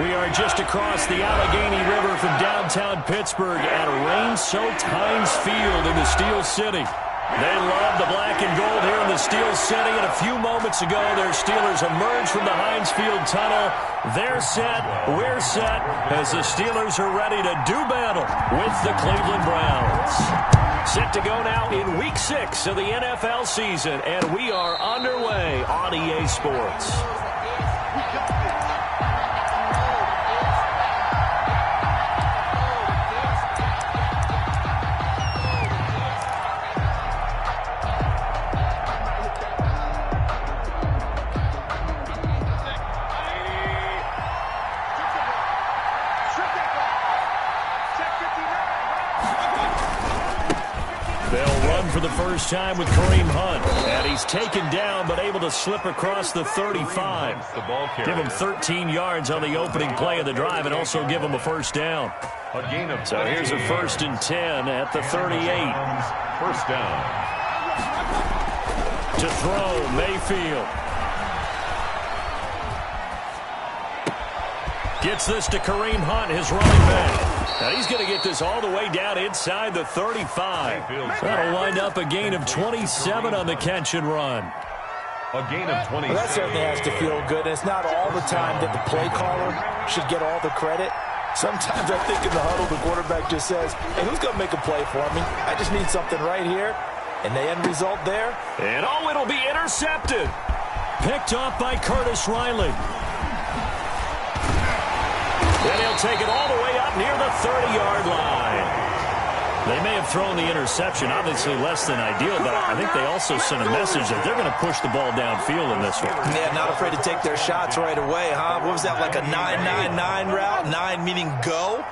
We are just across the Allegheny River from downtown Pittsburgh at rain-soaked Heinz Field in the Steel City. They love the black and gold here in the Steel City, and a few moments ago, their Steelers emerged from the Heinz Field tunnel. They're set, we're set, as the Steelers are ready to do battle with the Cleveland Browns. Set to go now in Week 6 of the NFL season, and we are underway on EA Sports. For the first time with Kareem Hunt, and he's taken down but able to slip across the 35. Give him 13 yards on the opening play of the drive and also give him a first down. So here's a 1st and 10 at the 38. First down. To throw, Mayfield. Gets this to Kareem Hunt, his running back. Now he's going to get this all the way down inside the 35. That'll wind up a gain of 27 on the catch and run. A gain of 27. Well, that certainly has to feel good. It's not all the time that the play caller should get all the credit. Sometimes I think in the huddle, the quarterback just says, hey, who's going to make a play for me? I just need something right here. And the end result there. And oh, it'll be intercepted. Picked off by Curtis Riley. And he'll take it all the way up near the 30-yard line. They may have thrown the interception, obviously less than ideal, but I think they also sent a message that they're going to push the ball downfield in this one. Yeah, not afraid to take their shots right away, huh? What was that, like a 9-9-9 route? 9 meaning go?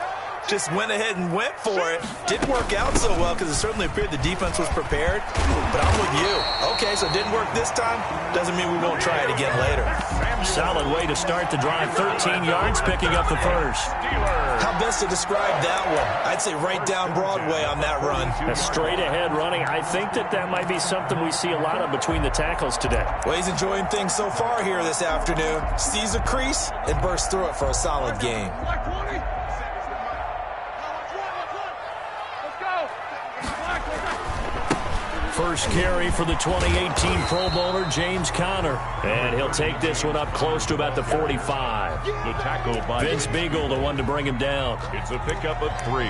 Just went ahead and went for it. Didn't work out so well because it certainly appeared the defense was prepared. But I'm with you. Okay, so it didn't work this time. Doesn't mean we won't try it again later. Solid way to start the drive. 13 yards, picking up the first. How best to describe that one? I'd say right down Broadway on that run. A straight-ahead running. I think that might be something we see a lot of between the tackles today. Well, he's enjoying things so far here this afternoon. Sees a crease and bursts through it for a solid game. First carry for the 2018 Pro Bowler, James Conner. And he'll take this one up close to about the 45. The tackle by Vince Beagle, the one to bring him down. It's a pickup of 3.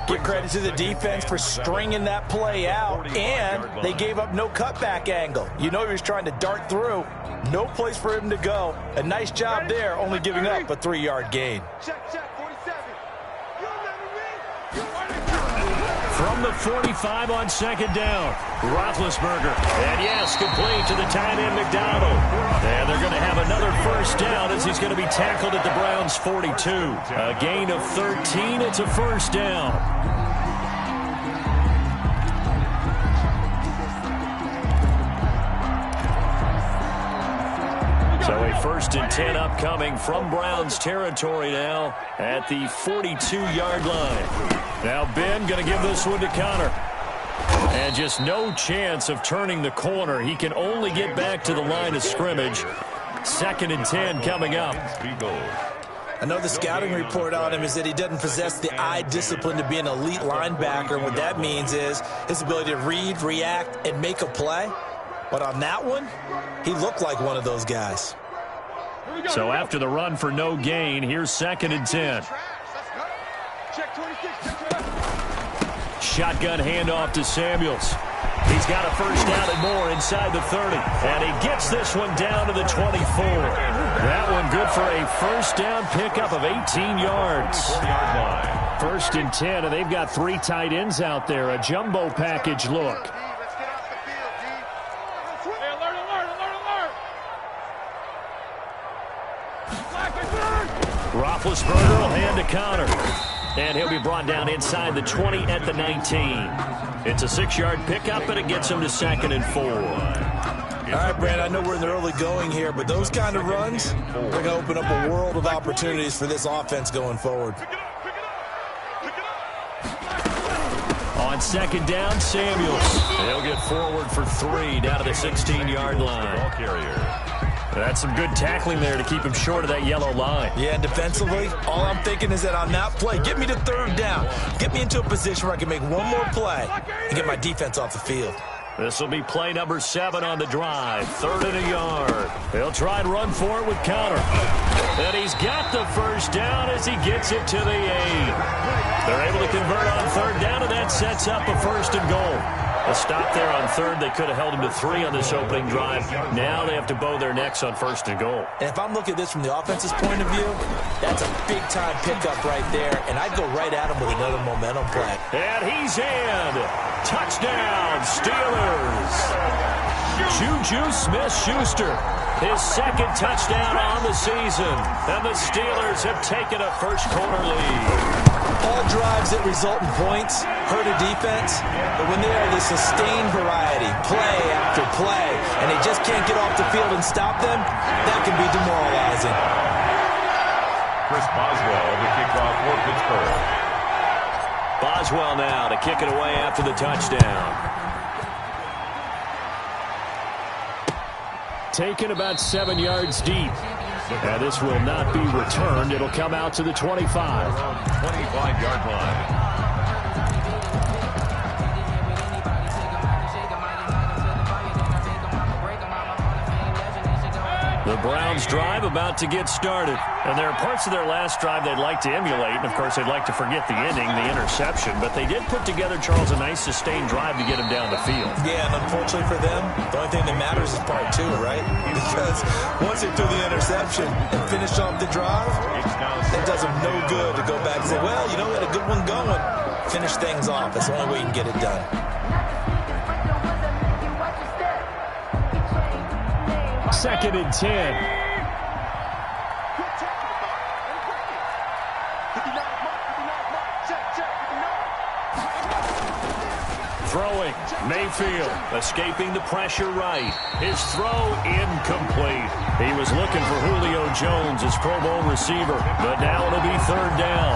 Give credit to the defense for stringing that play out, and they gave up no cutback angle. You know he was trying to dart through. No place for him to go. A nice job there, only giving up a 3-yard gain. From the 45 on second down, Roethlisberger. And yes, complete to the tight end, McDonald. And they're going to have another first down as he's going to be tackled at the Browns' 42. A gain of 13. It's a first down. So a 1st and 10 upcoming from Browns territory now at the 42-yard line. Now Ben going to give this one to Conner. And just no chance of turning the corner. He can only get back to the line of scrimmage. 2nd and 10 coming up. I know the scouting report on him is that he doesn't possess the eye discipline to be an elite linebacker. And what that means is his ability to read, react, and make a play. But on that one, he looked like one of those guys. So after the run for no gain, here's 2nd and 10. Shotgun handoff to Samuels. He's got a first down and more inside the 30. And he gets this one down to the 24. That one good for a first down pickup of 18 yards. 1st and 10, and they've got 3 tight ends out there. A jumbo package look. Roethlisberger will hand to Conner. And he'll be brought down inside the 20 at the 19. It's a 6-yard pickup, and it gets him to 2nd and 4. All right, Brad, I know we're in the early going here, but those kind of runs, they're going to open up a world of opportunities for this offense going forward. On 2nd down, Samuels. He'll get forward for 3 down to the 16-yard line. That's some good tackling there to keep him short of that yellow line. Yeah, and defensively, all I'm thinking is that on that play, get me to third down. Get me into a position where I can make one more play and get my defense off the field. This will be play number 7 on the drive. 3rd and a yard. They'll try and run for it with counter. And he's got the first down as he gets it to the 8. They're able to convert on 3rd down, and that sets up a 1st and goal. A stop there on 3rd. They could have held him to 3 on this opening drive. Now they have to bow their necks on 1st and goal. And if I'm looking at this from the offense's point of view, that's a big-time pickup right there, and I'd go right at him with another momentum play. And he's in. Touchdown, Steelers. Juju Smith-Schuster, his 2nd touchdown on the season. And the Steelers have taken a first-quarter lead. All drives that result in points hurt a defense, but when they are the sustained variety, play after play, and they just can't get off the field and stop them, that can be demoralizing. Chris Boswell, the kickoff for Pittsburgh. Boswell now to kick it away after the touchdown. Taken about 7 yards deep. And this will not be returned. It'll come out to the 25. 25-yard line. The Browns drive about to get started. And there are parts of their last drive they'd like to emulate. And, of course, they'd like to forget the ending, the interception. But they did put together, Charles, a nice sustained drive to get him down the field. Yeah, and unfortunately for them, the only thing that matters is part 2, right? Because once they threw the interception and finished off the drive, it does them no good to go back and say, well, you know, we had a good one going. Finish things off. That's the only way you can get it done. 2nd and 10. Throwing, Mayfield, escaping the pressure right. His throw incomplete. He was looking for Julio Jones, his Pro Bowl receiver, but now it'll be 3rd down.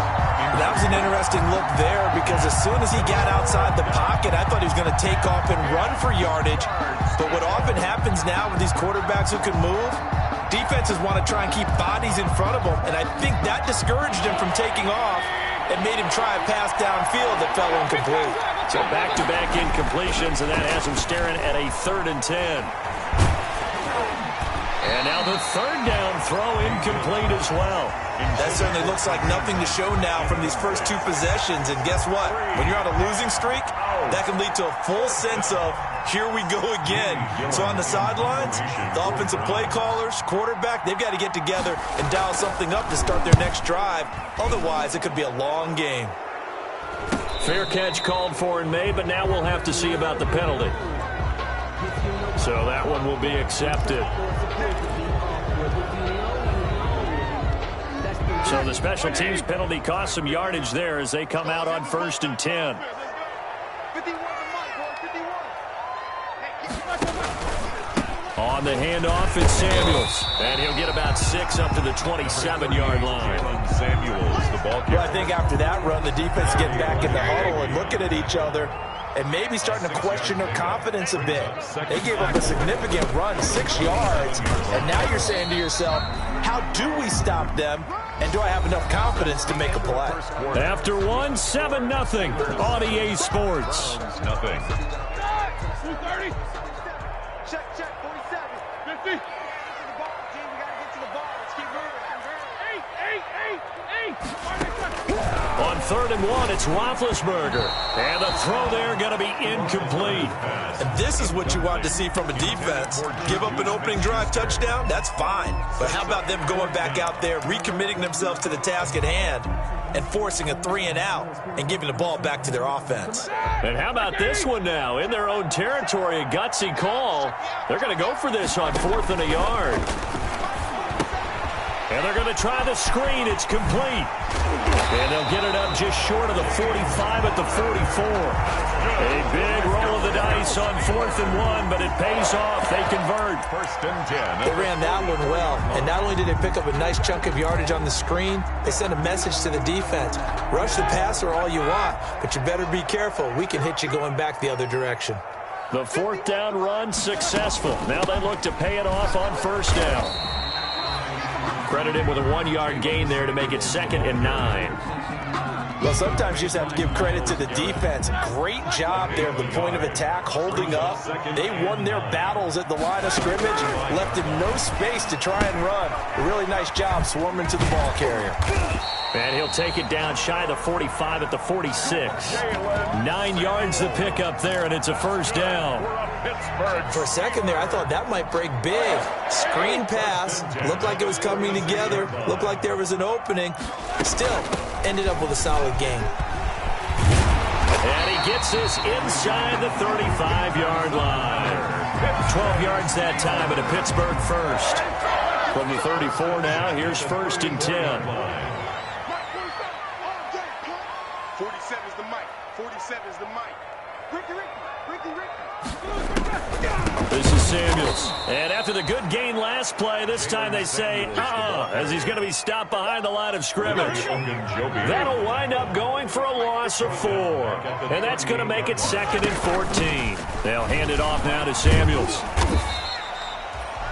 That was an interesting look there because as soon as he got outside the pocket, I thought he was going to take off and run for yardage. But what often happens now with these quarterbacks who can move, defenses want to try and keep bodies in front of them, and I think that discouraged him from taking off and made him try a pass downfield that fell incomplete. So back-to-back incompletions, and that has him staring at a 3rd and 10. And now the 3rd down throw incomplete as well. That certainly looks like nothing to show now from these first 2 possessions. And guess what? When you're on a losing streak, that can lead to a full sense of, here we go again. So on the sidelines, the offensive play callers, quarterback, they've got to get together and dial something up to start their next drive. Otherwise, it could be a long game. Fair catch called for in May, but now we'll have to see about the penalty. So that one will be accepted. So the special teams penalty cost some yardage there as they come out on 1st and 10. On the handoff, it's Samuels. And he'll get about 6 up to the 27-yard line. Samuels, the ball carrier. Well, I think after that run, the defense is getting back in the huddle and looking at each other and maybe starting to question their confidence a bit. They gave up a significant run, 6 yards, and now you're saying to yourself, how do we stop them, and do I have enough confidence to make a play? After 1, 7-0 on EA Sports. Nothing. 230. Check, 47. 50. On 3rd and 1, it's Roethlisberger. And the throw there going to be incomplete. And this is what you want to see from a defense. Give up an opening drive touchdown, that's fine. But how about them going back out there, recommitting themselves to the task at hand, and forcing a 3-and-out and giving the ball back to their offense? And how about this one now? In their own territory, a gutsy call. They're going to go for this on 4th and a yard. And they're going to try the screen. It's complete. And they'll get it up just short of the 45 at the 44. A big roll of the dice on 4th and 1, but it pays off. They convert. 1st and 10. They ran that one well, and not only did they pick up a nice chunk of yardage on the screen, they sent a message to the defense. Rush the passer all you want, but you better be careful. We can hit you going back the other direction. The fourth down run successful. Now they look to pay it off on first down. Credit him with a 1-yard gain there to make it 2nd and 9. Well, sometimes you just have to give credit to the defense. Great job there at the point of attack, holding up. They won their battles at the line of scrimmage, left him no space to try and run. A really nice job swarming to the ball carrier. And he'll take it down shy of the 45 at the 46. 9 yards the pickup there, and it's a first down. For a second there, I thought that might break big. Screen pass. Looked like it was coming together. Looked like there was an opening. Still, ended up with a solid gain. And he gets this inside the 35-yard line. 12 yards that time, and a Pittsburgh first. From the 34 now, here's 1st and 10. 47 is the mic. 47 is the mic. Ricky. This is Samuels. And after the good gain last play, this time they say, as he's going to be stopped behind the line of scrimmage. That'll wind up going for a loss of 4. And that's going to make it 2nd and 14. They'll hand it off now to Samuels.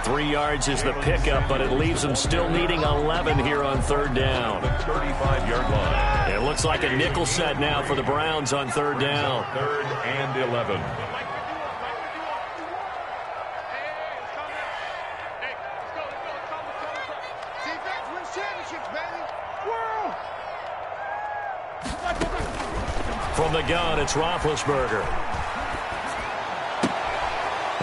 3 yards is the pickup, but it leaves them still needing 11 here on 3rd down. 35-yard line. It looks like a nickel set now for the Browns on 3rd down. 3rd and 11. From the gun, it's Roethlisberger.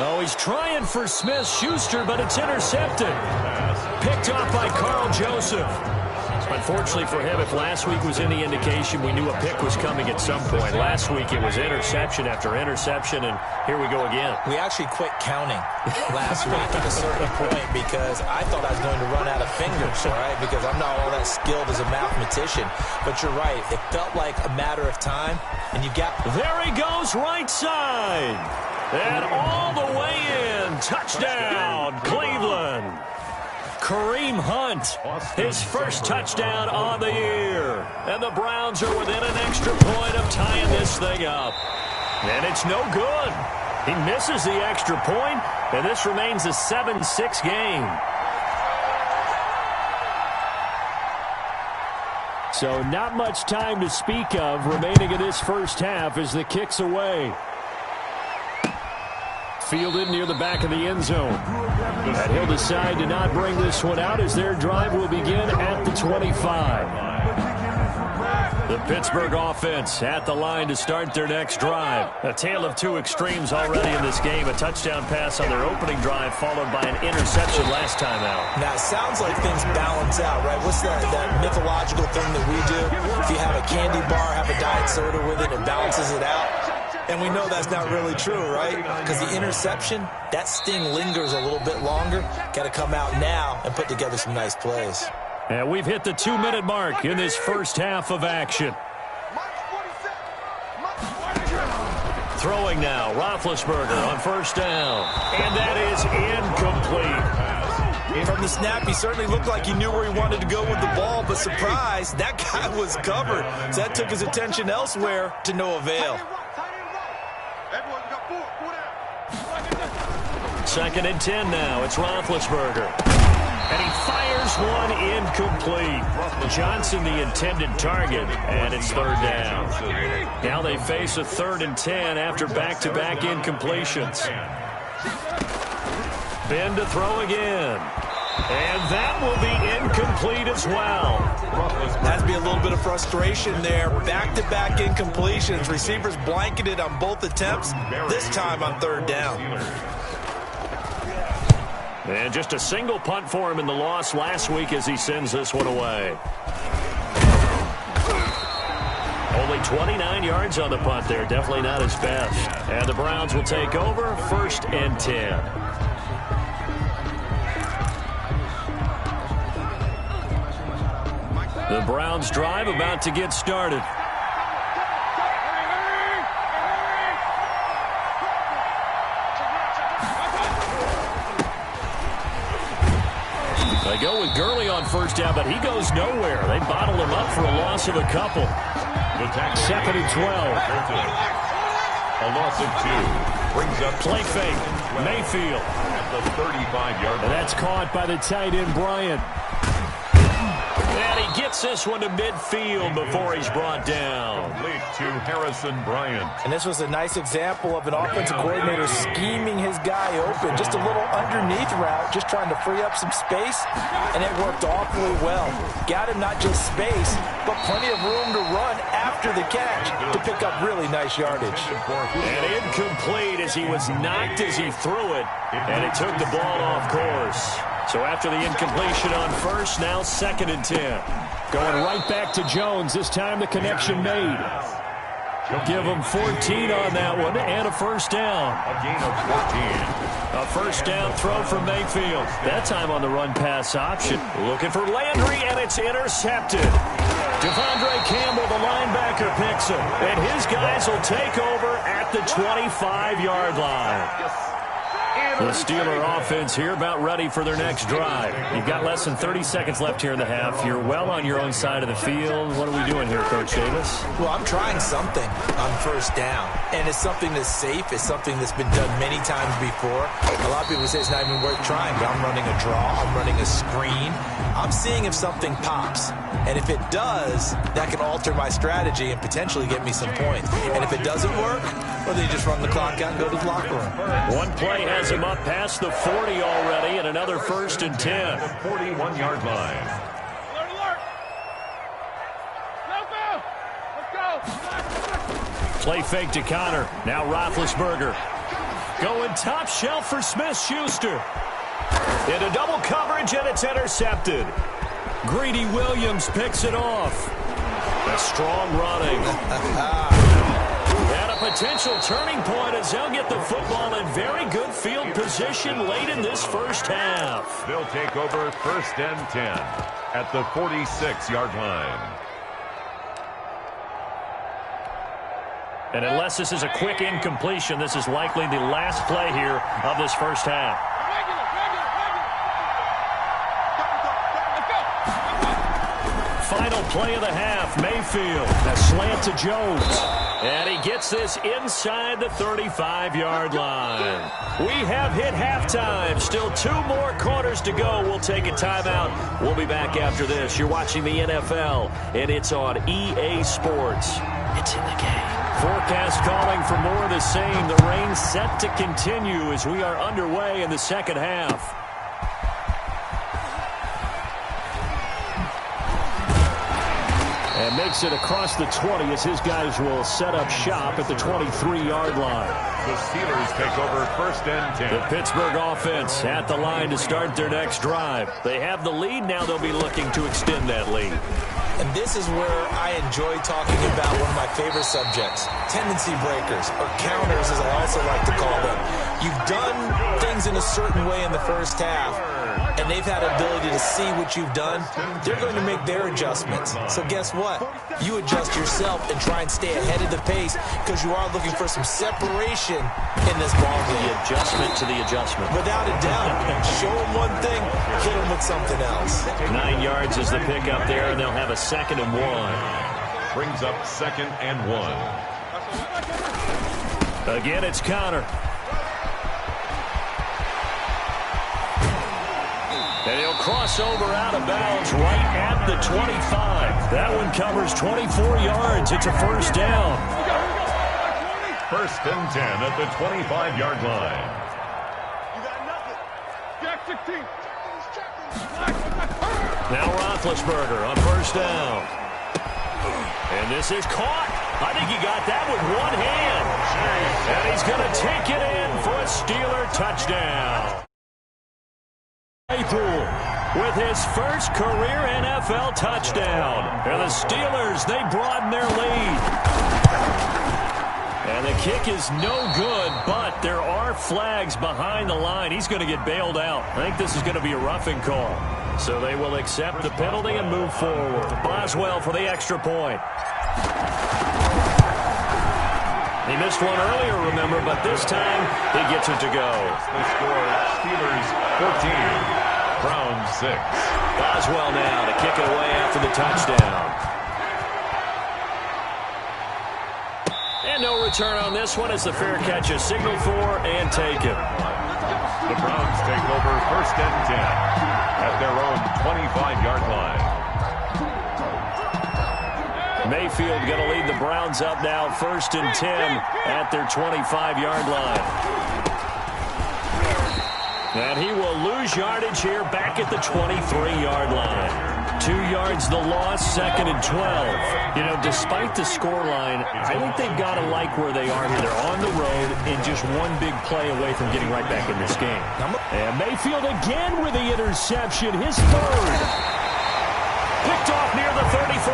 Oh, he's trying for Smith-Schuster, but it's intercepted. Picked off by Carl Joseph. Unfortunately for him, if last week was any indication, we knew a pick was coming at some point. Last week it was interception after interception, and here we go again. We actually quit counting last week at a certain point because I thought I was going to run out of fingers, all right, because I'm not all that skilled as a mathematician. But you're right. It felt like a matter of time, and you got... There he goes, right side. And all the way in. Touchdown, Cleveland. Kareem Hunt, his first touchdown on the year. And the Browns are within an extra point of tying this thing up. And it's no good. He misses the extra point, and this remains a 7-6 game. So not much time to speak of remaining in this first half as the kick's away. Fielded near the back of the end zone. And he'll decide to not bring this one out as their drive will begin at the 25. The Pittsburgh offense at the line to start their next drive. A tale of two extremes already in this game. A touchdown pass on their opening drive followed by an interception last time out. Now, it sounds like things balance out, right? What's that mythological thing that we do? If you have a candy bar, have a diet soda with it, it balances it out. And we know that's not really true, right? Because the interception, that sting lingers a little bit longer. Got to come out now and put together some nice plays. And we've hit the 2-minute mark in this first half of action. Throwing now, Roethlisberger on first down. And that is incomplete. From the snap, he certainly looked like he knew where he wanted to go with the ball, but surprise, that guy was covered. So that took his attention elsewhere to no avail. 2nd and 10 now. It's Roethlisberger. And he fires one incomplete. Johnson the intended target, and it's 3rd down. Now they face a 3rd and 10 after back-to-back incompletions. Ben to throw again. And that will be incomplete as well. Has to be a little bit of frustration there. Back-to-back incompletions. Receivers blanketed on both attempts, this time on 3rd down. And just a single punt for him in the loss last week as he sends this one away. Only 29 yards on the punt there. Definitely not his best. And the Browns will take over 1st and 10. The Browns drive about to get started. They go with Gurley on first down, but he goes nowhere. They bottle him up for a loss of a couple. 2nd and 12. A loss of 2. Brings up Play fake. Mayfield. At the 35-yard line. And that's caught by the tight end, Bryant. And he gets this one to midfield before he's brought down. Complete to Harrison Bryant. And this was a nice example of an offensive coordinator scheming his guy open. Just a little underneath route, just trying to free up some space, and it worked awfully well. Got him not just space, but plenty of room to run after the catch to pick up really nice yardage. And incomplete as he was knocked as he threw it, and it took the ball off course. So after the incompletion on first, now 2nd and 10. Going right back to Jones. This time the connection made. Give him 14 on that one and a first down. A gain of 14. A first down throw from Mayfield. That time on the run pass option. Looking for Landry, and it's intercepted. Devondre Campbell, the linebacker, picks him. And his guys will take over at the 25-yard line. The Steeler offense here about ready for their next drive. You've got less than 30 seconds left here in the half. You're well on your own side of the field. What are we doing here, Coach Davis? Well, I'm trying something on first down, and it's something that's safe. It's something that's been done many times before. A lot of people say it's not even worth trying, but I'm running a draw. I'm running a screen. I'm seeing if something pops, and if it does, that can alter my strategy and potentially get me some points. And if it doesn't work, well, then you just run the clock out and go to the locker room. One play has him up past the 40 already, and another 1st and 10. 41-yard line. Alert, alert. Let's go. Play fake to Connor. Now Roethlisberger. Going top shelf for Smith-Schuster. Into double coverage, and it's intercepted. Greedy Williams picks it off. A strong running. And a potential turning point as they'll get the football in very good field position late in this first half. They'll take over 1st and 10 at the 46-yard line. And unless this is a quick incompletion, this is likely the last play here of this first half. Final play of the half, Mayfield. A slant to Jones. And he gets this inside the 35-yard line. We have hit halftime. Still 2 more quarters to go. We'll take a timeout. We'll be back after this. You're watching the NFL, and it's on EA Sports. It's in the game. Forecast calling for more of the same. The rain set to continue as we are underway in the second half. And makes it across the 20 as his guys will set up shop at the 23-yard line. The Steelers take over 1st and 10. The Pittsburgh offense at the line to start their next drive. They have the lead. Now they'll be looking to extend that lead. And this is where I enjoy talking about one of my favorite subjects, tendency breakers, or counters as I also like to call them. You've done things in a certain way in the first half, and they've had ability to see what you've done. They're going to make their adjustments. So guess what? You adjust yourself and try and stay ahead of the pace because you are looking for some separation in this ball game. The adjustment to the adjustment. Without a doubt. Show them one thing, hit them with something else. 9 yards is the pickup there, and they'll have a 2nd and 1. Brings up 2nd and 1. Again, it's Connor. And he'll cross over out of bounds right at the 25. That one covers 24 yards. It's a first down. 1st and 10 at the 25-yard line. You got nothing. Jack 16. Now Roethlisberger on first down. And this is caught. I think he got that with one hand. And he's going to take it in for a Steeler touchdown. Claypool with his first career NFL touchdown. And the Steelers, they broaden their lead. And the kick is no good, but there are flags behind the line. He's going to get bailed out. I think this is going to be a roughing call. So they will accept the penalty and move forward. Boswell for the extra point. He missed one earlier, remember, but this time he gets it to go. The score, Steelers 14, Browns 6. Boswell now to kick it away after the touchdown. And no return on this one as the fair catch is signaled for and taken. The Browns take over 1st and 10 at their own 25-yard line. Mayfield going to lead the Browns up now 1st and 10 at their 25-yard line. And he will lose yardage here back at the 23-yard line. 2 yards the loss, 2nd and 12. You know, despite the scoreline, I think they've got to like where they are here. They're on the road and just one big play away from getting right back in this game. And Mayfield again with the interception, his 3rd. Picked off near the 34.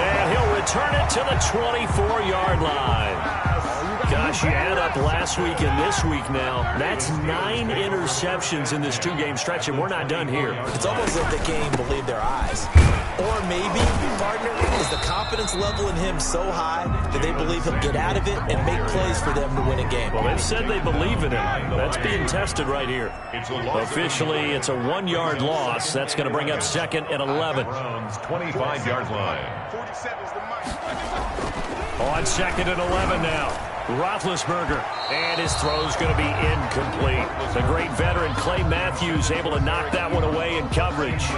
And he'll return it to the 24-yard line. Gosh, you add up last week and this week now, that's 9 interceptions in this 2-game stretch, and we're not done here. It's almost like they can't even believe their eyes. Or maybe, partner, is the confidence level in him so high that they believe he'll get out of it and make plays for them to win a game. Well, they've said they believe in him. That's being tested right here. Officially, it's a 1-yard loss. That's going to bring up 2nd and 11. 25-yard line. 47's the mic. On 2nd and 11 now. Roethlisberger, and his throw's going to be incomplete. The great veteran Clay Matthews able to knock that one away in coverage.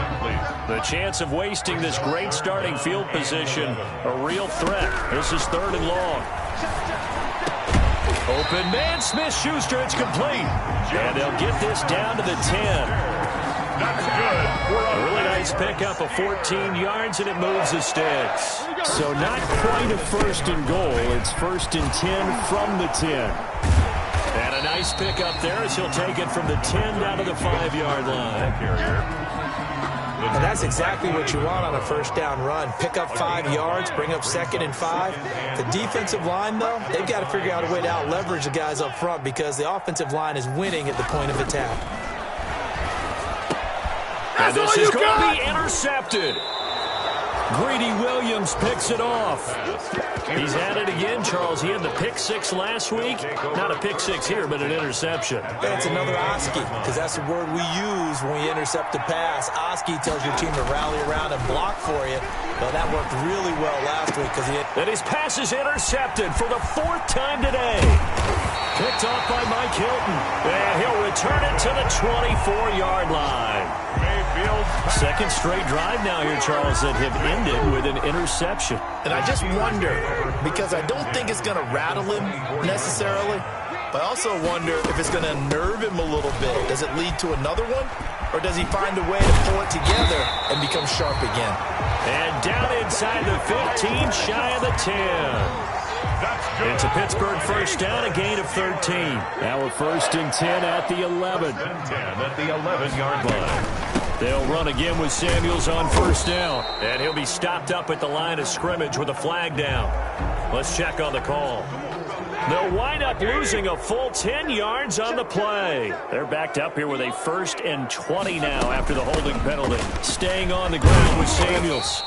The chance of wasting this great starting field position, a real threat. This is 3rd and long. Open man, Smith-Schuster, it's complete. And they'll get this down to the 10. That's good. A really nice pickup of 14 yards, and it moves the sticks. So not quite a 1st and goal. It's 1st and 10 from the 10. And a nice pickup there as he'll take it from the 10 down to the 5-yard line. And that's exactly what you want on a 1st down run. Pick up 5 yards, bring up 2nd and 5. The defensive line, though, they've got to figure out a way to out-leverage the guys up front because the offensive line is winning at the point of attack. And this is going to be intercepted. Greedy Williams picks it off. He's at it again, Charles. He had the pick 6 last week. Not a pick 6 here, but an interception. That's another Oski, because that's the word we use when we intercept a pass. Oski tells your team to rally around and block for you. Well, that worked really well last week because he had... And his pass is intercepted for the 4th time today. Picked off by Mike Hilton. And he'll return it to the 24-yard line. Second straight drive now here, Charles, that have ended with an interception. And I just wonder, because I don't think it's going to rattle him necessarily, but I also wonder if it's going to unnerve him a little bit. Does it lead to another one? Or does he find a way to pull it together and become sharp again? And down inside the 15, shy of the 10. It's a Pittsburgh 1st down, a gain of 13. Now we're 1st and 10 at the 11. 10 at the 11-yard line. They'll run again with Samuels on 1st down. And he'll be stopped up at the line of scrimmage with a flag down. Let's check on the call. They'll wind up losing a full 10 yards on the play. They're backed up here with a 1st and 20 now after the holding penalty. Staying on the ground with Samuels.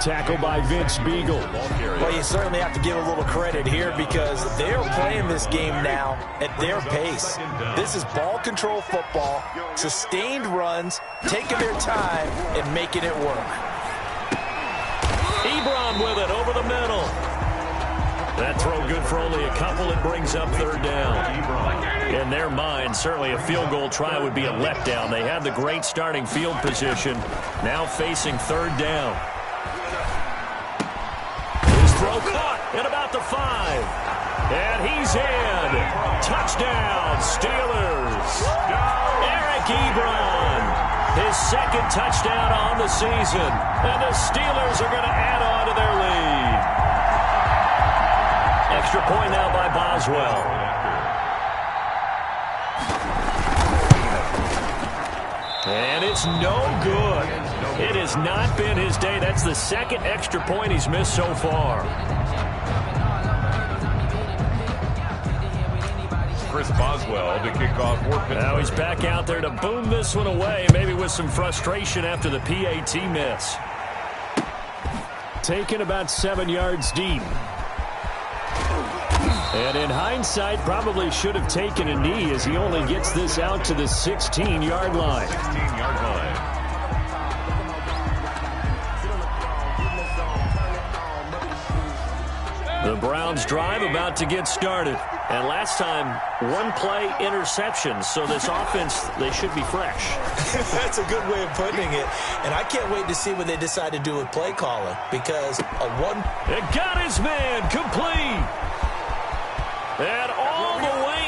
Tackle by Vince Beagle. Well, you certainly have to give a little credit here because they're playing this game now at their pace. This is ball control football, sustained runs, taking their time and making it work. Ebron with it over the middle. That throw good for only a couple. It brings up 3rd down. In their mind, certainly a field goal try would be a letdown. They had the great starting field position. Now facing 3rd down. Throw caught at about the 5. And he's in. Touchdown, Steelers. Eric Ebron. His 2nd touchdown on the season. And the Steelers are going to add on to their lead. Extra point now by Boswell. And it's no good. It has not been his day. That's the 2nd extra point he's missed so far. Chris Boswell to kick off for Pittsburgh. Now he's back out there to boom this one away, maybe with some frustration after the PAT miss. Taken about 7 yards deep. And in hindsight, probably should have taken a knee as he only gets this out to the 16-yard line. 16-yard line. The Browns drive about to get started. And last time, one play interception. So this offense, they should be fresh. That's a good way of putting it. And I can't wait to see what they decide to do with play calling. Because It got his man complete. And all the way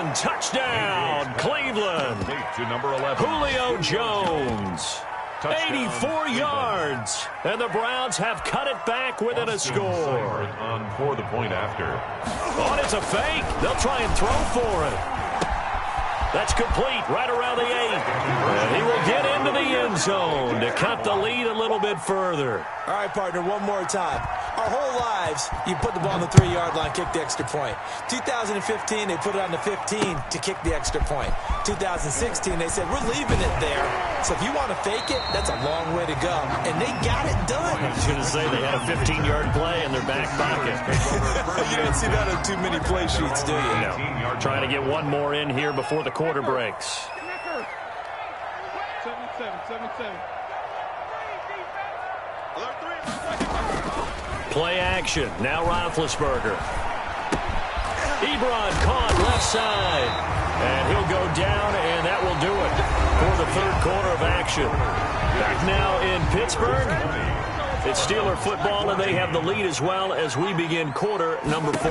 in. Touchdown, Cleveland. To number 11. Julio Jones. 84 yards. And the Browns have cut it back within a score. On for the point after. Oh, it's a fake. They'll try and throw for it. That's complete right around the 8. And he will get into the end zone to cut the lead a little bit further. All right, partner, one more time. Our whole lives, you put the ball on the 3-yard line, kick the extra point. 2015, they put it on the 15 to kick the extra point. 2016, they said, we're leaving it there. So if you want to fake it, that's a long way to go. And they got it done. I was going to say they had a 15-yard play in their back pocket. You don't see that on too many play sheets, do you? No. Trying to get one more in here before the quarter breaks. 7-7. Play action. Now Roethlisberger. Ebron caught left side. And he'll go down, and that will do it for the third quarter of action. Back now in Pittsburgh. It's Steeler football, and they have the lead as well as we begin quarter number 4.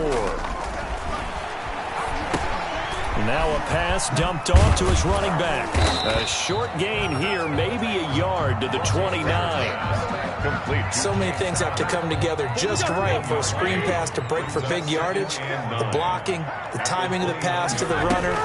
Now a pass dumped off to his running back. A short gain here, maybe a yard to the 29. Complete. So many things have to come together just right for a screen pass to break for big yardage. The blocking, the timing of the pass to the runner,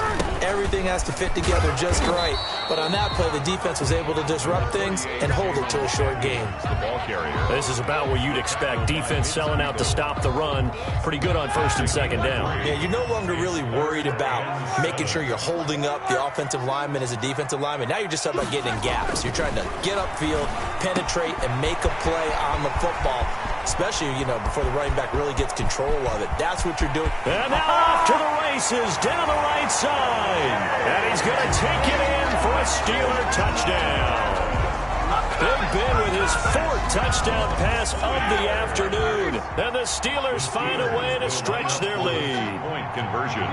everything has to fit together just right. But on that play, the defense was able to disrupt things and hold it to a short gain. The ball carrier. This is about what you'd expect. Defense selling out to stop the run. Pretty good on first and second down. Yeah, you're no longer really worried about making sure you're holding up the offensive lineman as a defensive lineman. Now you're just about getting in gaps. You're trying to get upfield, penetrate, and make a play on the football, especially, before the running back really gets control of it. That's what you're doing. And now off to the races, down the right side. And he's going to take it in for a Steeler touchdown. Big Ben with his 4th touchdown pass of the afternoon. And the Steelers find a way to stretch their lead. Point conversion.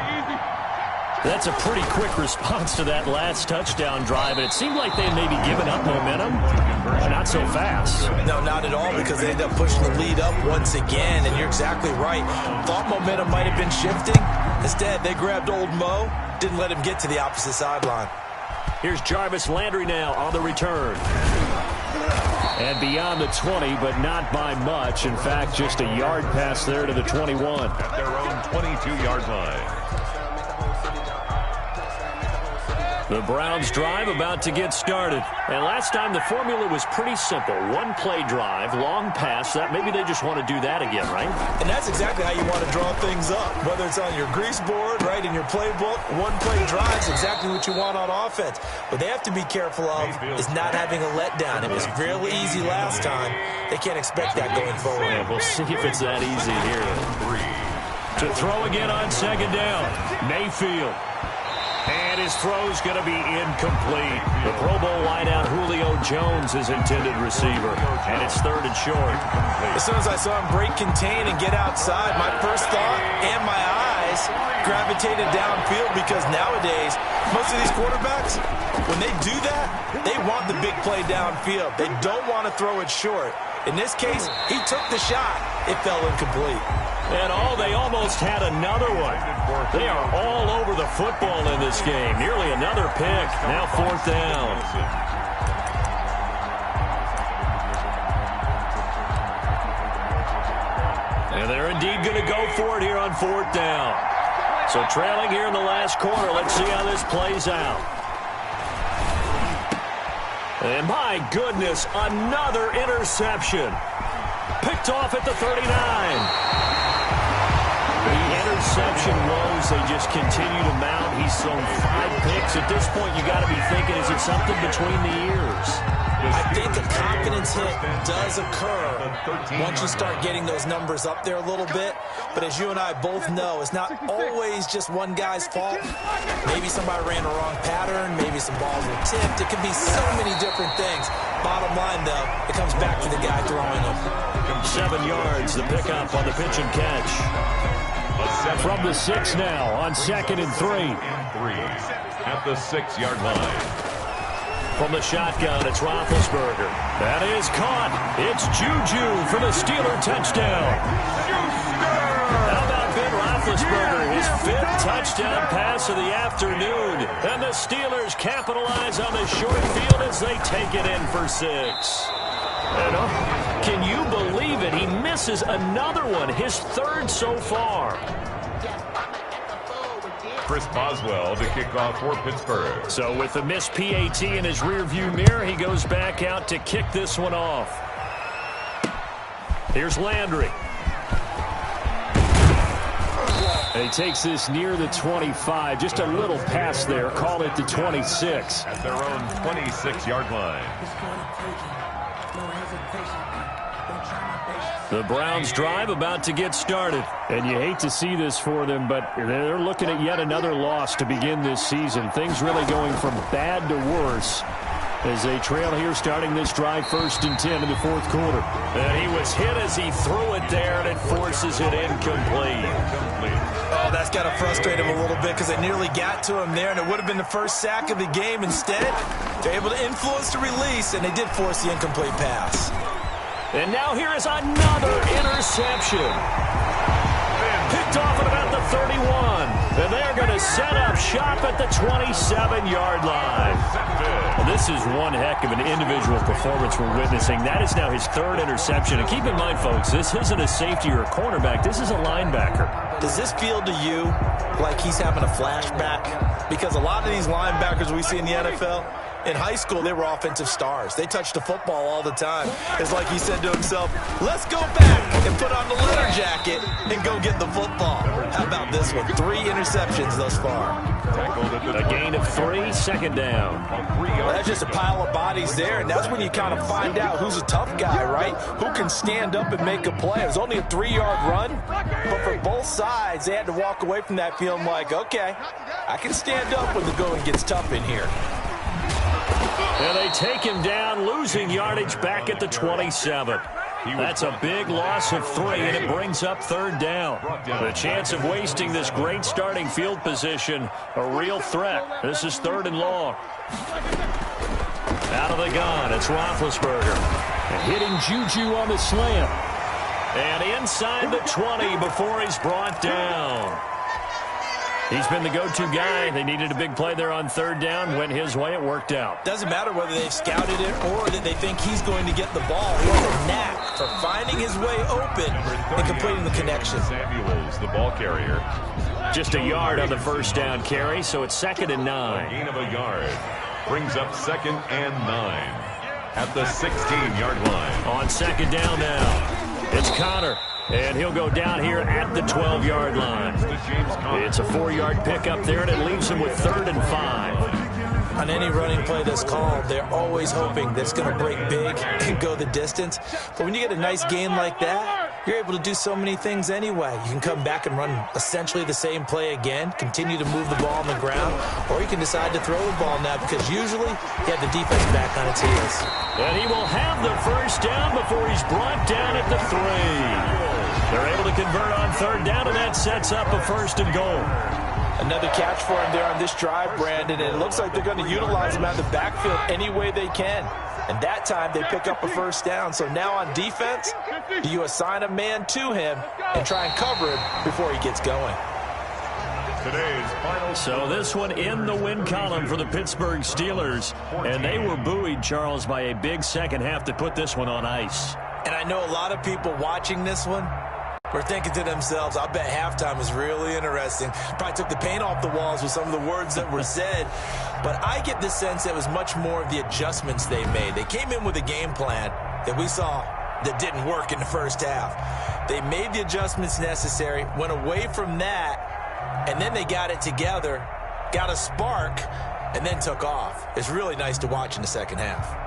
That's a pretty quick response to that last touchdown drive, and it seemed like they had maybe given up momentum. Not so fast. No, not at all, because they ended up pushing the lead up once again, and you're exactly right. Thought momentum might have been shifting. Instead, they grabbed old Mo, didn't let him get to the opposite sideline. Here's Jarvis Landry now on the return. And beyond the 20, but not by much. In fact, just a yard pass there to the 21. At their own 22-yard line. The Browns drive about to get started. And last time the formula was pretty simple. One play drive, long pass. That maybe they just want to do that again, right? And that's exactly how you want to draw things up. Whether it's on your grease board, right, in your playbook, one play drive is exactly what you want on offense. What they have to be careful of is not having a letdown. It was real easy last time. They can't expect that going forward. Yeah, we'll see if it's that easy here. To throw again on second down. Mayfield. And his throw's going to be incomplete. The Pro Bowl wideout Julio Jones is intended receiver. And it's 3rd and short. As soon as I saw him break contain and get outside, my first thought and my eyes gravitated downfield, because nowadays, most of these quarterbacks, when they do that, they want the big play downfield. They don't want to throw it short. In this case, he took the shot. It fell incomplete. And they almost had another one. They are all over the football in this game. Nearly another pick. Now 4th down. And they're indeed going to go for it here on 4th down. So trailing here in the last quarter. Let's see how this plays out. And my goodness, another interception. Picked off at the 39. The interception woes, they just continue to mount. He's thrown 5 picks. At this point, you got to be thinking, is it something between the ears? I think a confidence hit does occur once you start getting those numbers up there a little bit. But as you and I both know, it's not always just one guy's fault. Maybe somebody ran a wrong pattern. Maybe some balls were tipped. It could be so many different things. Bottom line, though, it comes yards back to the guy throwing them. 7 yards, the pickup on the pitch and catch. From the 6 now on 2nd and 3. At the 6-yard line. From the shotgun, it's Roethlisberger. That is caught. It's Juju for the Steeler touchdown. How about Ben Roethlisberger, his 5th touchdown pass of the afternoon. And the Steelers capitalize on the short field as they take it in for 6. Can you believe it? He misses another one, his 3rd so far. Chris Boswell to kick off for Pittsburgh. So with the missed PAT in his rearview mirror, he goes back out to kick this one off. Here's Landry. And he takes this near the 25. Just a little pass there. Call it the 26. At their own 26-yard line. The Browns drive about to get started. And you hate to see this for them, but they're looking at yet another loss to begin this season. Things really going from bad to worse as they trail here starting this drive 1st and 10 in the 4th quarter. And he was hit as he threw it there, and it forces it incomplete. Oh, that's got to frustrate him a little bit because they nearly got to him there, and it would have been the first sack of the game. Instead, they're able to influence the release, and they did force the incomplete pass. And now here is another interception. Picked off at about the 31. And they're going to set up shop at the 27-yard line. Well, this is one heck of an individual performance we're witnessing. That is now his 3rd interception. And keep in mind, folks, this isn't a safety or a cornerback. This is a linebacker. Does this feel to you like he's having a flashback? Because a lot of these linebackers we see in the NFL, in high school, they were offensive stars. They touched the football all the time. It's like he said to himself, let's go back and put on the leather jacket and go get the football. How about this one? 3 interceptions thus far. A gain of 3, 2nd down. Well, that's just a pile of bodies there, and that's when you kind of find out who's a tough guy, right? Who can stand up and make a play. It was only a 3-yard run, but for both sides, they had to walk away from that feeling like, okay, I can stand up when the going gets tough in here. And they take him down, losing yardage back at the 27. That's a big loss of 3, and it brings up 3rd down. The chance of wasting this great starting field position, a real threat. This is 3rd and long. Out of the gun, it's Roethlisberger. And hitting Juju on the slant. And inside the 20 before he's brought down. He's been the go-to guy. They needed a big play there on 3rd down. Went his way. It worked out. Doesn't matter whether they've scouted it or that they think he's going to get the ball. He has a knack for finding his way open and completing the connection. Samuels, the ball carrier. Just a yard on the 1st down carry, so it's 2nd and 9. Gain of a yard. Brings up 2nd and 9. At the 16-yard line. On 2nd down now, it's Connor. And he'll go down here at the 12-yard line. It's a 4-yard pickup there, and it leaves him with 3rd and 5. On any running play that's called, they're always hoping that it's going to break big and go the distance. But when you get a nice gain like that, you're able to do so many things anyway. You can come back and run essentially the same play again, continue to move the ball on the ground, or you can decide to throw the ball now because usually you have the defense back on its heels. And he will have the 1st down before he's brought down at the 3. They're able to convert on 3rd down, and that sets up a 1st and goal. Another catch for him there on this drive, Brandon, and it looks like they're going to utilize him out of the backfield any way they can. And that time they pick up a 1st down. So now on defense, you assign a man to him and try and cover him before he gets going. Today's final. So this one in the win column for the Pittsburgh Steelers. And they were buoyed, Charles, by a big second half to put this one on ice. And I know a lot of people watching this one were thinking to themselves, I bet halftime was really interesting. Probably took the paint off the walls with some of the words that were said. But I get the sense it was much more of the adjustments they made. They came in with a game plan that we saw that didn't work in the first half. They made the adjustments necessary, went away from that, and then they got it together, got a spark, and then took off. It's really nice to watch in the second half.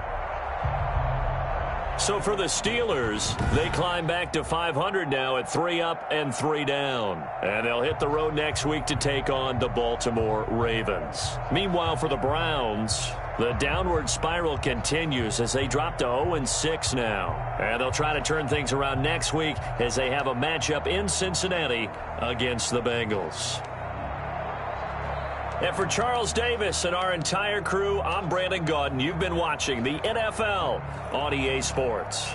So for the Steelers, they climb back to 500 now at 3 up and 3 down. And they'll hit the road next week to take on the Baltimore Ravens. Meanwhile, for the Browns, The downward spiral continues as they drop to 0-6 now. And they'll try to turn things around next week as they have a matchup in Cincinnati against the Bengals. And for Charles Davis and our entire crew, I'm Brandon Gaudin. You've been watching the NFL on EA Sports.